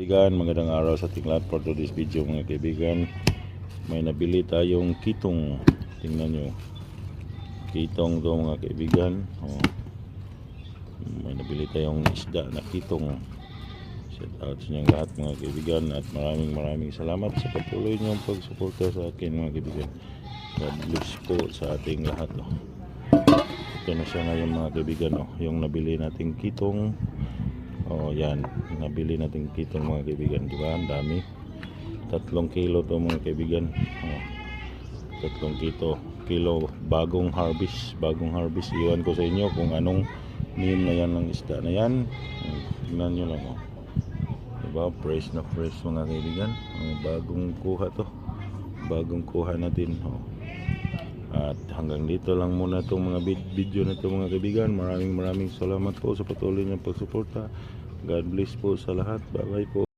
Kaibigan, magandang araw sa ating lahat. For today's video mga kaibigan, may nabili tayong kitong. Tingnan nyo, kitong to mga kaibigan. May nabili tayong isda na kitong. Shout out sa inyong lahat mga kaibigan, at maraming salamat sa patuloy niyong pagsuporta sa akin mga kaibigan. God bless po sa ating lahat. Ito na siya ngayon mga kaibigan, yung nabili nating kitong. Yan, nabili natin kitong mga kaibigan, di ba? Ang dami. 3 kilo to mga kaibigan. 3 kilo bagong harvest. Iwan ko sa inyo kung anong name na yan ng isda na yan. Tingnan nyo lang, diba? Fresh na fresh mga kaibigan. Bagong kuha to. Bagong kuha natin. At hanggang dito lang muna itong mga video na ito mga kaibigan. Maraming salamat po sa patuloy niyong pagsuporta. God bless po sa lahat. Bye bye po.